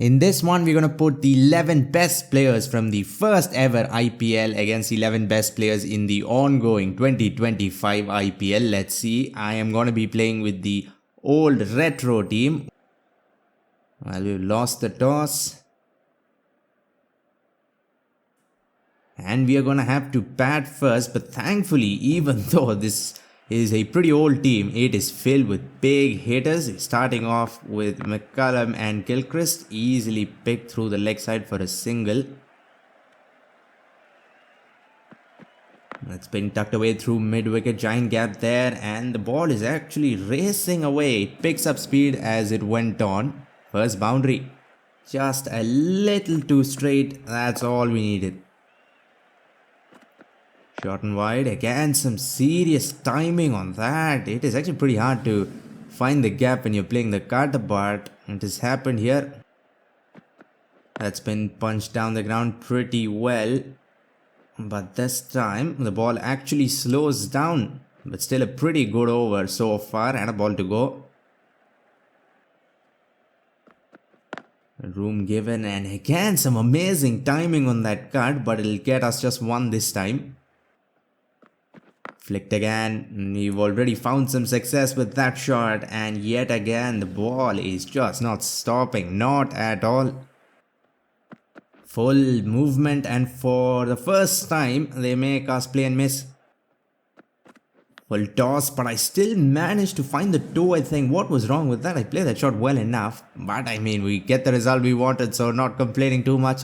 In this one, we're going to put the 11 best players from the first ever IPL against 11 best players in the ongoing 2025 IPL. Let's see. I am going to be playing with the old retro team. Well, we've lost the toss. And we are going to have to bat first. But thankfully, even though this is a pretty old team, it is filled with big hitters. Starting off with McCullum and Gilchrist, easily picked through the leg side for a single. That's been tucked away through mid-wicket, giant gap there, and the ball is actually racing away. It picks up speed as it went on. First boundary, just a little too straight, that's all we needed. Short and wide, again some serious timing on that. It is actually pretty hard to find the gap when you're playing the cut, but it has happened here. That's been punched down the ground pretty well. But this time the ball actually slows down. But still a pretty good over so far and a ball to go. Room given, and again some amazing timing on that cut, but it'll get us just one this time. Flicked again. We've already found some success with that shot, and yet again the ball is just not stopping, not at all. Full movement, and for the first time they make us play and miss. Full toss, but I still managed to find the toe, I think. What was wrong with that? I played that shot well enough, but I mean, we get the result we wanted, so not complaining too much.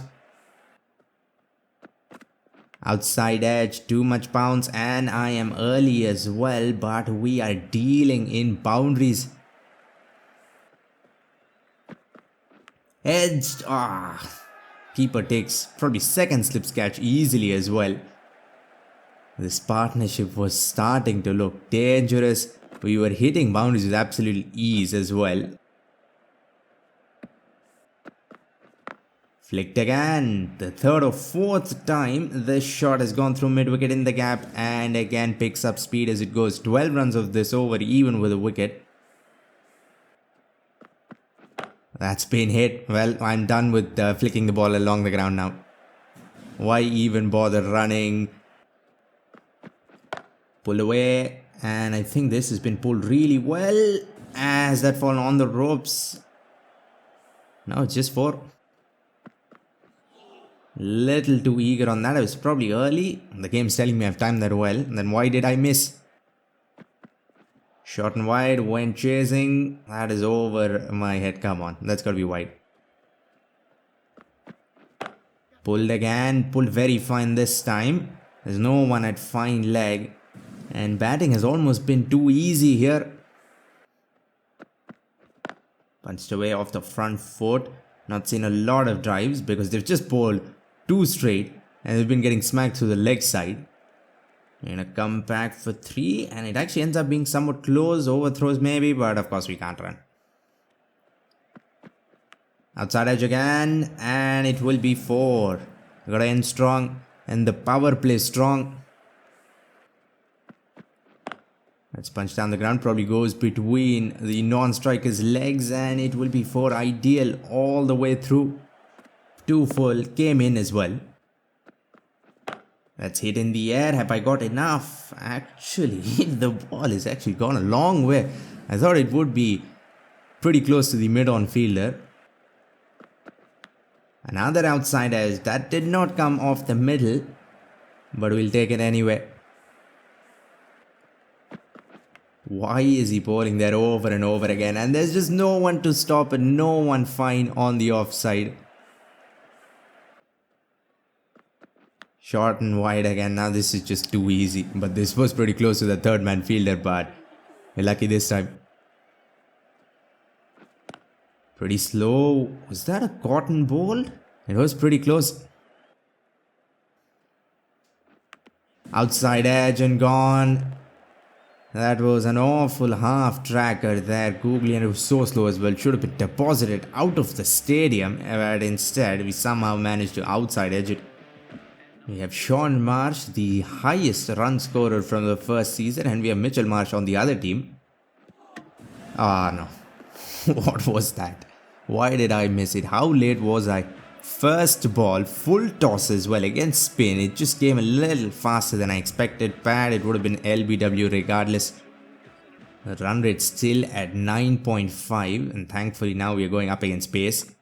Outside edge, too much bounce, and I am early as well, but we are dealing in boundaries. Edged, keeper takes probably second slips catch easily as well. This partnership was starting to look dangerous. We were hitting boundaries with absolute ease as well. Flicked again. The third or fourth time this shot has gone through mid-wicket in the gap, and again picks up speed as it goes. 12 runs of this over, even with a wicket. That's been hit. Well, I'm done with flicking the ball along the ground now. Why even bother running? Pull away, and I think this has been pulled really well. As that fall on the ropes. Now it's just 4. Little too eager on that. I was probably early. The game's telling me I've timed that well. And then why did I miss? Short and wide, went chasing. That is over my head. Come on, that's got to be wide. Pulled again. Pulled very fine this time. There's no one at fine leg. And batting has almost been too easy here. Punched away off the front foot. Not seen a lot of drives because they've just bowled 2 straight. And they've been getting smacked through the leg side. And a comeback for 3, and it actually ends up being somewhat close, overthrows maybe, but of course we can't run. Outside edge again, and it will be 4. Gotta end strong, and the power play strong. Let's punch down the ground, probably goes between the non-striker's legs, and it will be 4. Ideal all the way through. 2 full, came in as well. That's hit in the air. Have I got enough? Actually, the ball has actually gone a long way. I thought it would be pretty close to the mid-on fielder. Another outside edge. That did not come off the middle, but we'll take it anyway. Why is he bowling there over and over again? And there's just no one to stop and no one fine on the offside. Short and wide again. Now this is just too easy. But this was pretty close to the third man fielder, but we're lucky this time. Pretty slow. Was that a cotton ball? It was pretty close. Outside edge and gone. That was an awful half tracker there. Googly, and it was so slow as well. Should have been deposited out of the stadium. But instead, we somehow managed to outside edge it. We have Sean Marsh, the highest run scorer from the first season, and we have Mitchell Marsh on the other team. Ah, no. What was that? Why did I miss it? How late was I? First ball, full toss as well against spin. It just came a little faster than I expected. Pad, it would have been LBW regardless. The run rate still at 9.5, and thankfully now we are going up against pace.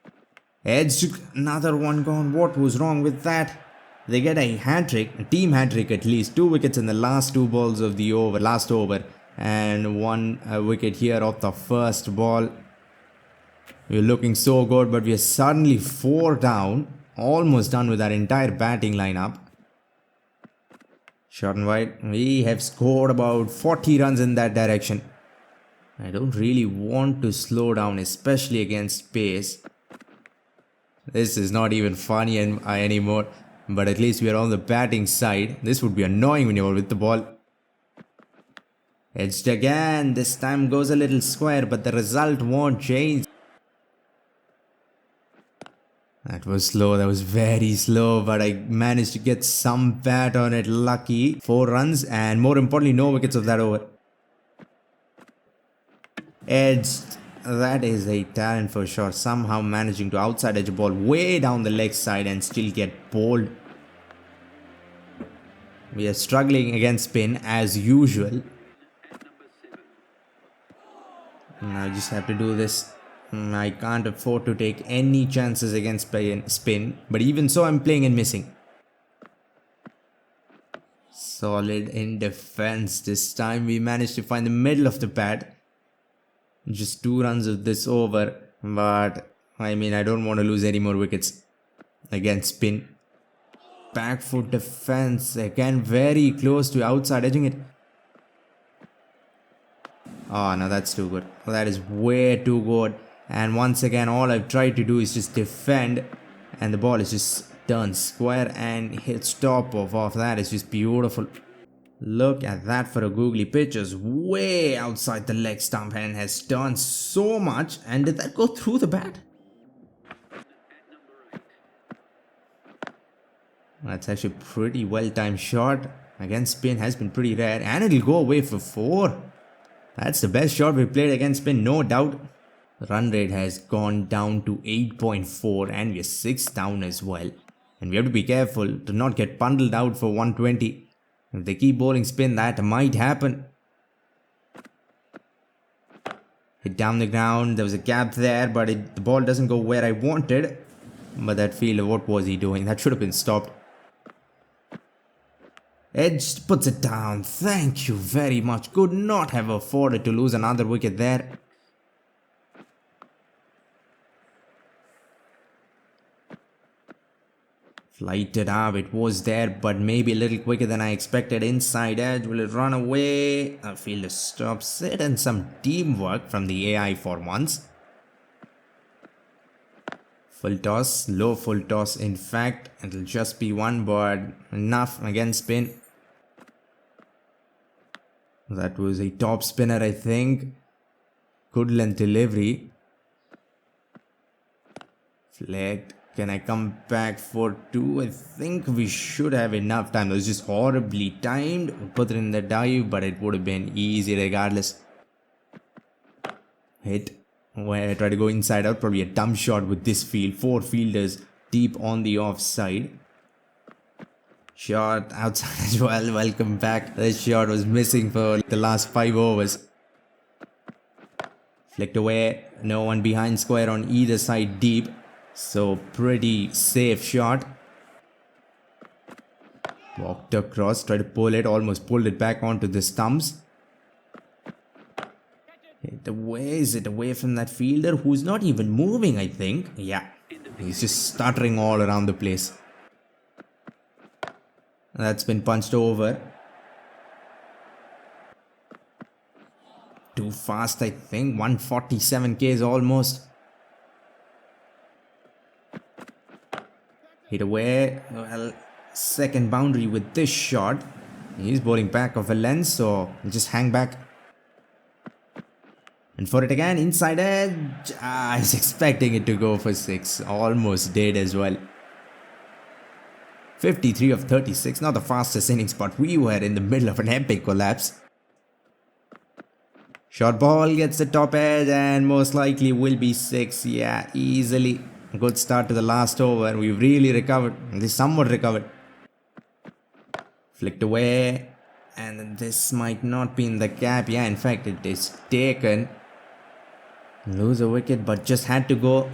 Edge, another one gone. What was wrong with that? They get a hat-trick, a team hat-trick at least. 2 wickets in the last 2 balls of the last over. And 1 wicket here off the first ball. We're looking so good, but we are suddenly 4 down. Almost done with our entire batting lineup. Short and wide. We have scored about 40 runs in that direction. I don't really want to slow down, especially against pace. This is not even funny anymore. But at least we are on the batting side. This would be annoying when you're with the ball. Edged again. This time goes a little square, but the result won't change. That was slow. That was very slow, but I managed to get some bat on it. Lucky. 4 runs and more importantly, no wickets of that over. Edged. That is a talent for sure. Somehow managing to outside edge a ball way down the leg side and still get bowled. We are struggling against spin as usual. I just have to do this. I can't afford to take any chances against spin. But even so, I'm playing and missing. Solid in defense. This time we managed to find the middle of the pad. Just 2 runs of this over. But I mean, I don't want to lose any more wickets against spin. Back foot defense. Again, very close to outside edging it. Oh no, that's too good. That is way too good. And once again, all I've tried to do is just defend. And the ball is just turned square and hits top off that. Is just beautiful. Look at that for a googly pitch. Just way outside the leg stump and has turned so much. And did that go through the bat? That's actually a pretty well timed shot. Against spin has been pretty rare. And it'll go away for 4. That's the best shot we played against spin, no doubt. The run rate has gone down to 8.4 and we're 6 down as well. And we have to be careful to not get bundled out for 120. If they keep bowling spin, that might happen. Hit down the ground. There was a gap there, but the ball doesn't go where I wanted. But that fielder, what was he doing? That should have been stopped. Edge puts it down. Thank you very much. Could not have afforded to lose another wicket there. Flighted up. It was there, but maybe a little quicker than I expected. Inside edge. Will it run away? A fielder stops it, and some teamwork from the AI for once. Full toss. Low full toss. In fact, it'll just be 1, but enough against spin. That was a top spinner, I think. Good length delivery. Flagged. Can I come back for 2? I think we should have enough time. It was just horribly timed. Put it in the dive, but it would have been easy regardless. Hit. Where I try to go inside out. Probably a dumb shot with this field. 4 fielders deep on the offside. Shot outside as well. Welcome back. This shot was missing for the last 5 overs. Flicked away. No one behind square on either side deep. So pretty safe shot. Walked across. Tried to pull it. Almost pulled it back onto the stumps. Hit away. Is it away from that fielder who's not even moving, I think? Yeah. He's just stuttering all around the place. That's been punched over. Too fast, I think. 147 Ks almost. Hit away. Well, second boundary with this shot. He's bowling back of a lens, so just hang back. And for it again, inside edge. I was expecting it to go for 6. Almost did as well. 53 of 36, not the fastest innings, but we were in the middle of an epic collapse. Short ball gets the top edge and most likely will be 6. Yeah, easily. Good start to the last over. We've really recovered. At least somewhat recovered. Flicked away. And this might not be in the gap. Yeah, in fact, it is taken. Lose a wicket, but just had to go.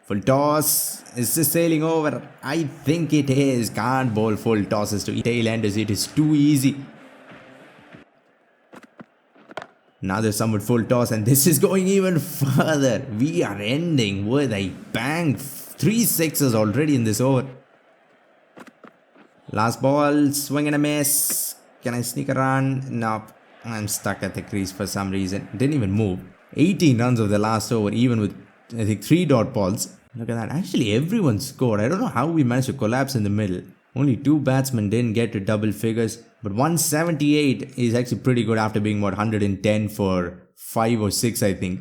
Full toss. Is this sailing over? I think it is. Can't bowl full tosses to tail-enders. It is too easy. Another somewhat full toss, and this is going even further. We are ending with a bang. 3 sixes already in this over. Last ball, swing and a miss. Can I sneak a run? Nope. I'm stuck at the crease for some reason. Didn't even move. 18 runs of the last over, even with, I think, 3 dot balls. Look at that. Actually, everyone scored. I don't know how we managed to collapse in the middle. Only 2 batsmen didn't get to double figures. But 178 is actually pretty good after being, 110 for 5 or 6, I think.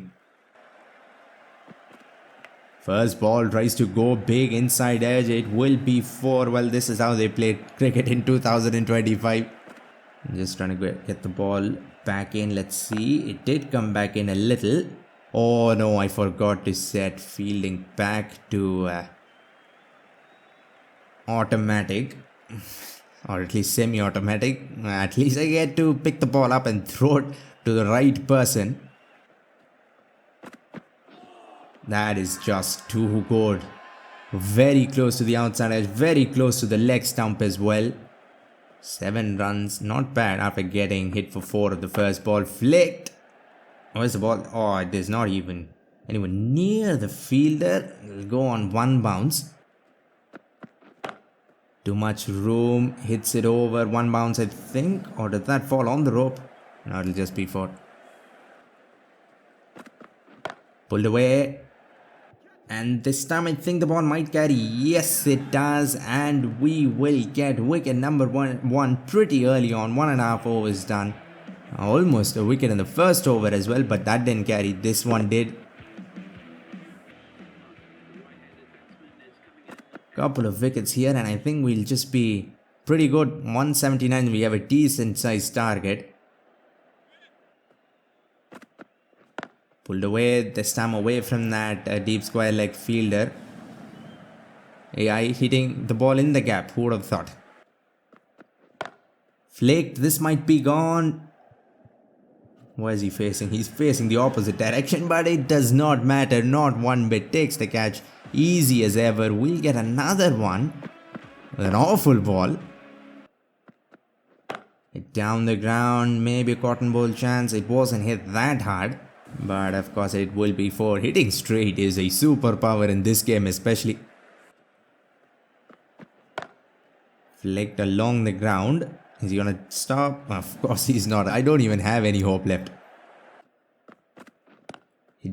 First ball tries to go big inside edge. It will be 4. Well, this is how they played cricket in 2025. I'm just trying to get the ball back in. Let's see. It did come back in a little. Oh no, I forgot to set fielding back to automatic. Or at least semi-automatic. At least I get to pick the ball up and throw it to the right person. That is just too good. Very close to the outside edge. Very close to the leg stump as well. 7 runs. Not bad after getting hit for 4 of the first ball. Flicked. Where's the ball? Oh, it is not even anywhere near the fielder. It'll go on 1 bounce. Too much room. Hits it over. 1 bounce, I think. Or did that fall on the rope? No, it'll just be 4. Pulled away. And this time I think the ball might carry. Yes, it does. And we will get wicket number 1 pretty early on. 1.5 overs done. Almost a wicket in the first over as well. But that didn't carry. This one did. Couple of wickets here and I think we'll just be pretty good. 179, we have a decent sized target. Pulled away, this time away from that deep square leg fielder. AI hitting the ball in the gap, who would have thought? Flicked, this might be gone. Where is he facing? He's facing the opposite direction, but it does not matter, not one bit. Takes the catch. Easy as ever. We'll get another one. With an awful ball. It down the ground. Maybe a cotton ball chance. It wasn't hit that hard. But of course it will be 4. Hitting straight is a superpower in this game especially. Flicked along the ground. Is he gonna stop? Of course he's not. I don't even have any hope left.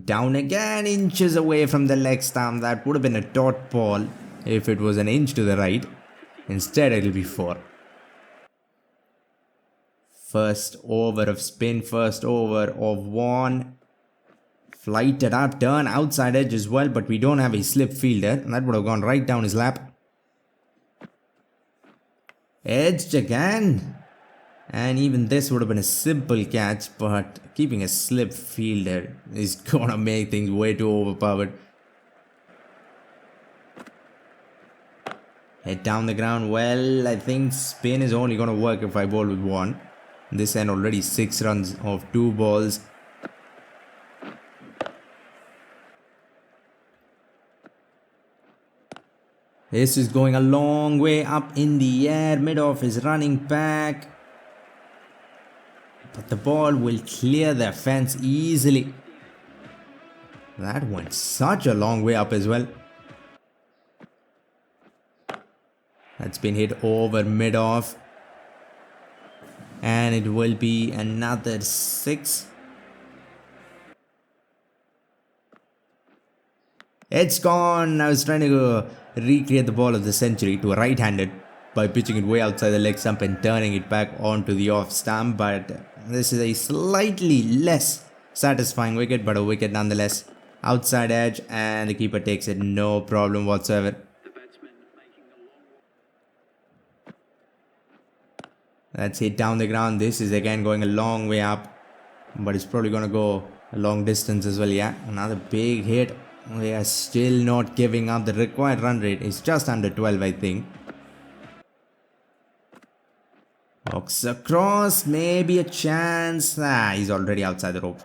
Down again, inches away from the leg stump. That would have been a dot ball if it was an inch to the right. Instead, it'll be 4. First over of spin, first over of 1. Flighted up, turn outside edge as well, but we don't have a slip fielder. And that would have gone right down his lap. Edged again. And even this would have been a simple catch, but keeping a slip fielder is gonna make things way too overpowered. Head down the ground. Well, I think spin is only gonna work if I bowl with 1. This end already 6 runs of 2 balls. This is going a long way up in the air. Mid-off is running back. But the ball will clear the fence easily. That went such a long way up as well. That's been hit over mid-off. And it will be another 6. It's gone. I was trying to recreate the ball of the century to a right-handed by pitching it way outside the leg stump and turning it back onto the off stump, but this is a slightly less satisfying wicket, but a wicket nonetheless. Outside edge and the keeper takes it, no problem whatsoever. That's hit down the ground. This is again going a long way up. but it's probably gonna go a long distance as well. Yeah, another big hit. They are still not giving up. The required run rate is just under 12, I think. Walks across, maybe a chance. He's already outside the rope.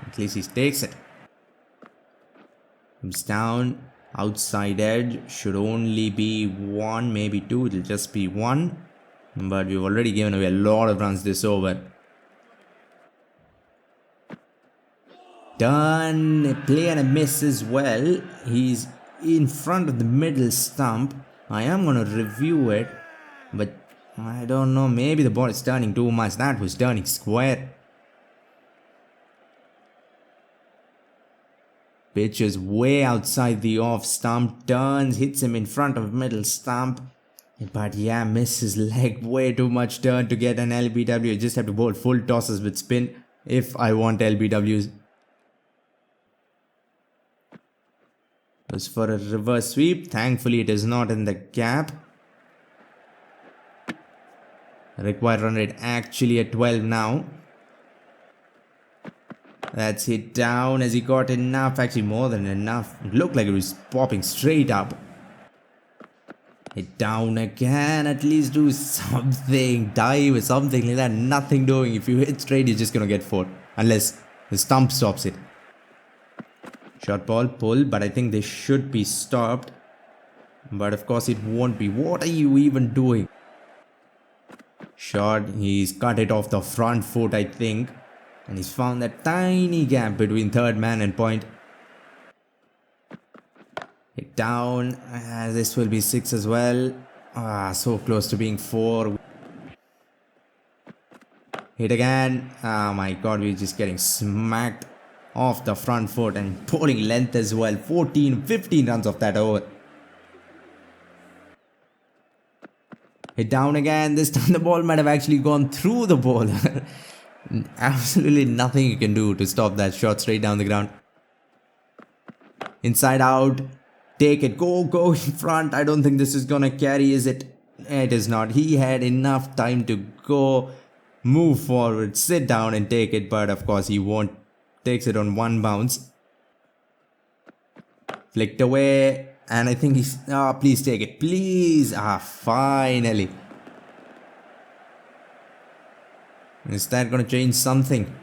At least he takes it. Comes down, outside edge. Should only be one, maybe two. It'll just be one. But we've already given away a lot of runs this over. Done. A play and a miss as well. He's in front of the middle stump. I am going to review it, but I don't know. Maybe the ball is turning too much. That was turning square. Pitch is way outside the off stump. Turns, hits him in front of middle stump. But yeah, misses leg. Way too much turn to get an LBW. I just have to bowl full tosses with spin if I want LBWs. Was for a reverse sweep. Thankfully, it is not in the gap. Required run rate actually at 12 now. That's hit down. As he got enough, actually more than enough. It looked like it was popping straight up. Hit down again. At least do something. Dive or something like that. Nothing doing. If you hit straight, you're just gonna get 4. Unless the stump stops it. Short ball, pull, but I think they should be stopped. But of course it won't be. What are you even doing? Short, he's cut it off the front foot, I think. And he's found that tiny gap between third man and point. Hit down. This will be 6 as well. So close to being 4. Hit again. Oh my god, we're just getting smacked off the front foot and bowling length as well. 15 runs off that over. Hit down again. This time the ball might have actually gone through the bowler. Absolutely nothing you can do to stop that shot straight down the ground. Inside out. Take it. Go in front. I don't think this is gonna carry, is it? It is not. He had enough time to go, move forward, sit down and take it, but of course he won't. Takes it on one bounce. Flicked away. And I think he's... please take it. Please. Finally. Is that going to change something?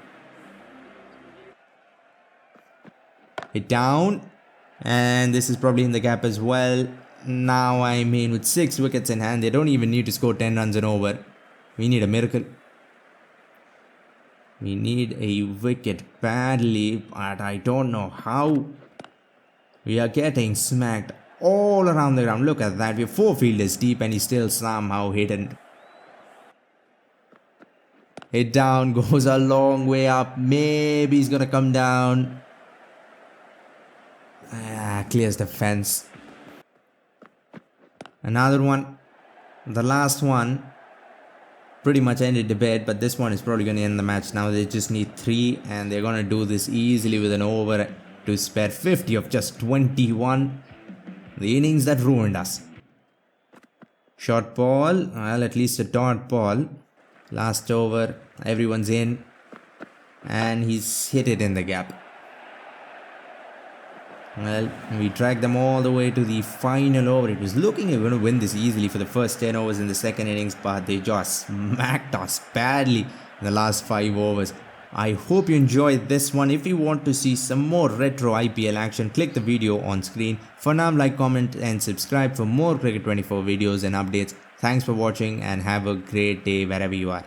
Hit down. And this is probably in the gap as well. Now, I mean, with 6 wickets in hand, they don't even need to score 10 runs and over. We need a miracle. We need a wicket badly, but I don't know how. We are getting smacked all around the ground. Look at that. We have 4 fielders deep and he's still somehow hidden. Hit down, goes a long way up. Maybe he's going to come down. Clears the fence. Another one. The last one. Pretty much ended the bet, but this one is probably going to end the match now. They just need 3 and they're going to do this easily with an over to spare 50 of just 21. The innings that ruined us. Short ball, well, at least a dot ball. Last over, everyone's in and he's hit it in the gap. Well, we dragged them all the way to the final over. It was looking like we were going to win this easily for the first 10 overs in the second innings, but they just smacked us badly in the last 5 overs. I hope you enjoyed this one. If you want to see some more retro IPL action, click the video on screen. For now, like, comment and subscribe for more Cricket 24 videos and updates. Thanks for watching and have a great day wherever you are.